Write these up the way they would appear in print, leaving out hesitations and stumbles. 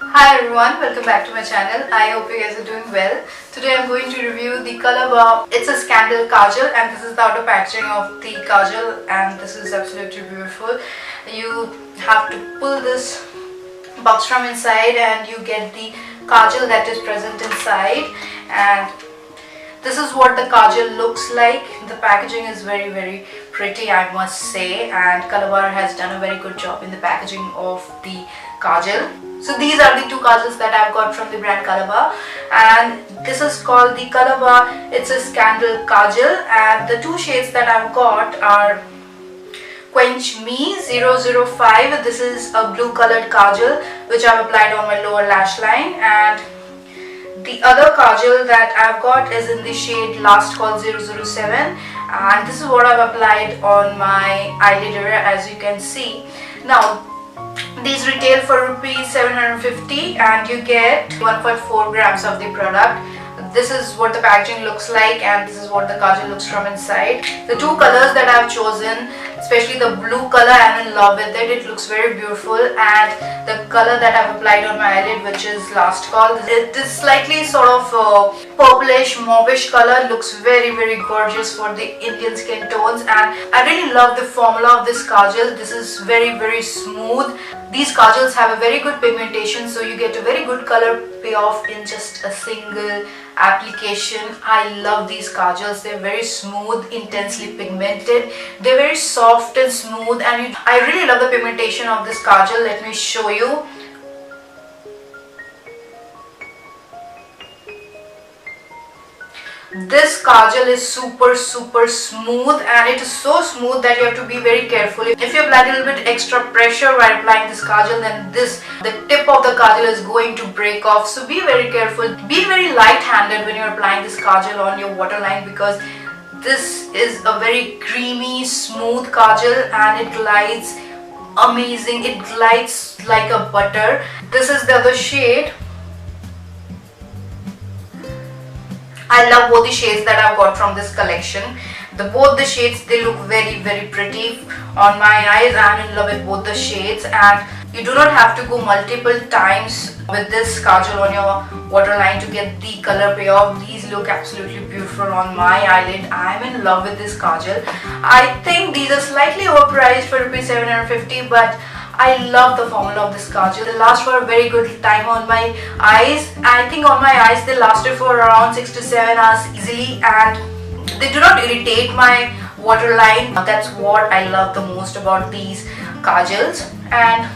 Hi everyone, welcome back to my channel. I hope you guys are doing well. Today I'm going to review the Color. It's a Scandal Kajal, and this is the outer packaging of the Kajal, and this is absolutely beautiful. You have to pull this box from inside and you get the Kajal that is present inside, and this is what the Kajal looks like. The packaging is very pretty, I must say, and Calabar has done a very good job in the packaging of the Kajal. So these are the two kajals that I've got from the brand Calabar, and this is called the Calabar. It's a Scandal Kajal, and the two shades that I've got are Quench Me 005. This is a blue colored kajal which I've applied on my lower lash line, and the other kajal that I've got is in the shade Last Call 007, and this is what I've applied on my eyelid area, as you can see. Now these retail for rupees 750 and you get 1.4 grams of the product. This is what the packaging looks like, and this is what the kajal looks from inside. The two colors that I've chosen, especially the blue color, I'm in love with it. It looks very beautiful, and the color that I've applied on my eyelid, which is Last Call, it is slightly sort of purplish mauvish color. Looks very gorgeous for the Indian skin tones, and I really love the formula of this kajal. This is very smooth. These kajals have a very good pigmentation, so you get a very good color payoff in just a single application. I love these kajals. They're very smooth, intensely pigmented. They're very soft and smooth, and I really love the pigmentation of this kajal. Let me show you. This kajal is super smooth, and it is so smooth that you have to be very careful. If you apply a little bit extra pressure while applying this kajal, then the tip of the kajal is going to break off. So be very careful. Be very light-handed when you're applying this kajal on your waterline, because this is a very creamy, smooth kajal, and it glides amazing. It glides like a butter. This is the other shade. I love both the shades that I've got from this collection. Both the shades, they look very pretty on my eyes. I'm in love with both the shades, and you do not have to go multiple times with this kajal on your waterline to get the color payoff. These look absolutely beautiful on my eyelid. I'm in love with this kajal. I think these are slightly overpriced for rupees 750, but I love the formula of this kajal. They last for a very good time on my eyes. I think on my eyes they lasted for around 6 to 7 hours easily, and they do not irritate my waterline. That's what I love the most about these kajals. And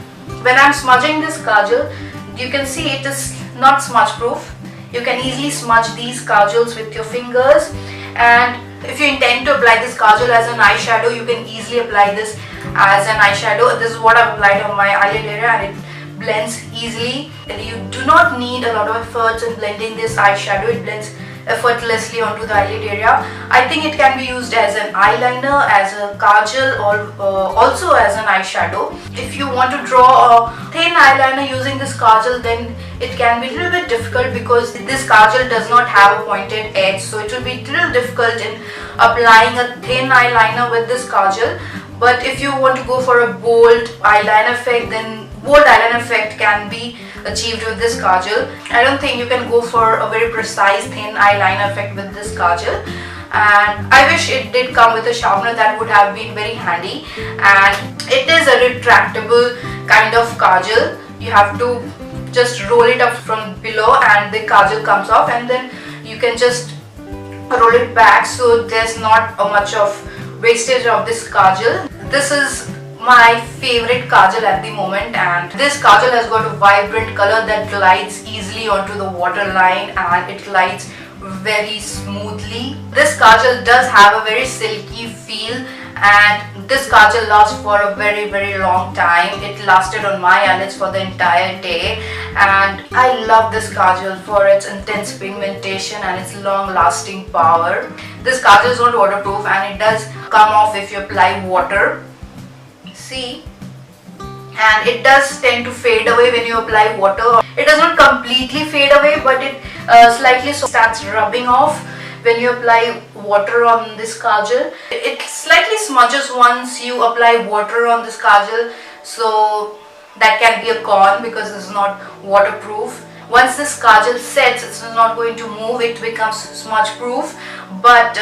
when I'm smudging this kajal, you can see it is not smudge proof. You can easily smudge these kajals with your fingers, and if you intend to apply this kajal as an eyeshadow, you can easily apply this as an eyeshadow. This is what I've applied on my eyelid area, and it blends easily. You do not need a lot of efforts in blending this eyeshadow. It blends effortlessly onto the eyelid area. I think it can be used as an eyeliner, as a kajal, or also as an eyeshadow. If you want to draw a thin eyeliner using this kajal, then it can be a little bit difficult because this kajal does not have a pointed edge, so it will be a little difficult in applying a thin eyeliner with this kajal. But if you want to go for a bold eyeliner effect, then bold eyeliner effect can be achieved with this kajal. I don't think you can go for a very precise thin eyeliner effect with this kajal, and I wish it did come with a sharpener. That would have been very handy. And it is a retractable kind of kajal. You have to just roll it up from below and the kajal comes off, and then you can just roll it back, so there's not much of wastage of this kajal. This is my favorite kajal at the moment, and this kajal has got a vibrant color that glides easily onto the waterline, and it glides very smoothly. This kajal does have a very silky feel, and this kajal lasts for a very long time. It lasted on my eyelids for the entire day, and I love this kajal for its intense pigmentation and its long lasting power. This kajal is not waterproof, and it does come off if you apply water. See, and it does tend to fade away when you apply water. It does not completely fade away, but it slightly starts rubbing off when you apply water on this kajal. It slightly smudges once you apply water on this kajal, so that can be a con because it's not waterproof. Once this kajal sets, it's not going to move, it becomes smudge proof. But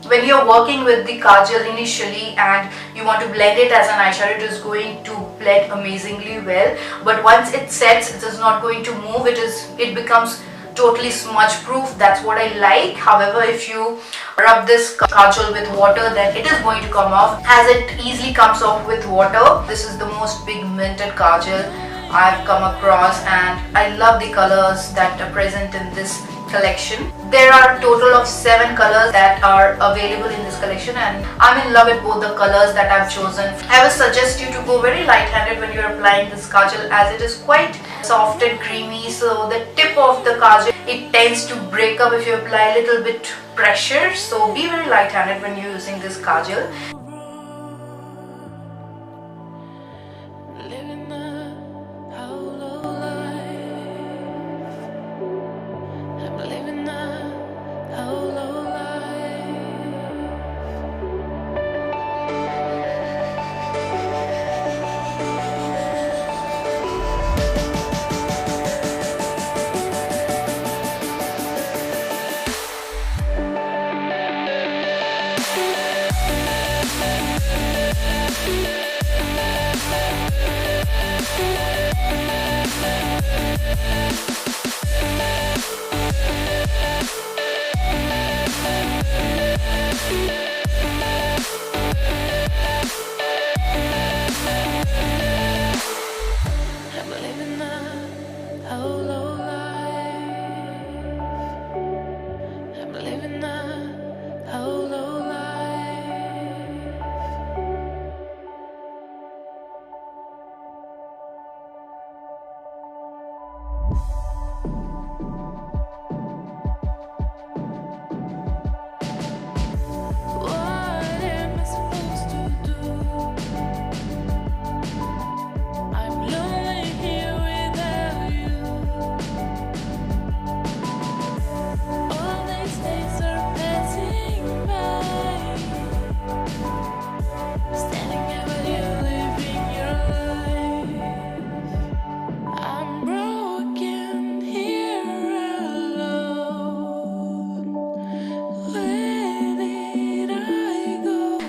when you're working with the kajal initially and you want to blend it as an eyeshadow, it is going to blend amazingly well. But once it sets, it is not going to move, it becomes totally smudge proof. That's what I like. However, if you rub this kajal with water, then it is going to come off, as it easily comes off with water. This is the most pigmented kajal I've come across, and I love the colors that are present in this collection. There are a total of 7 colors that are available in this collection, and I'm in love with both the colors that I've chosen. I would suggest you to go very light-handed when you're applying this kajal, as it is quite soft and creamy, so the tip of the kajal, it tends to break up if you apply a little bit pressure. So be very light-handed when you're using this kajal.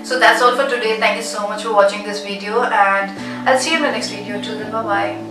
So that's all for today. Thank you so much for watching this video, and I'll see you in the next video. Till then, bye bye.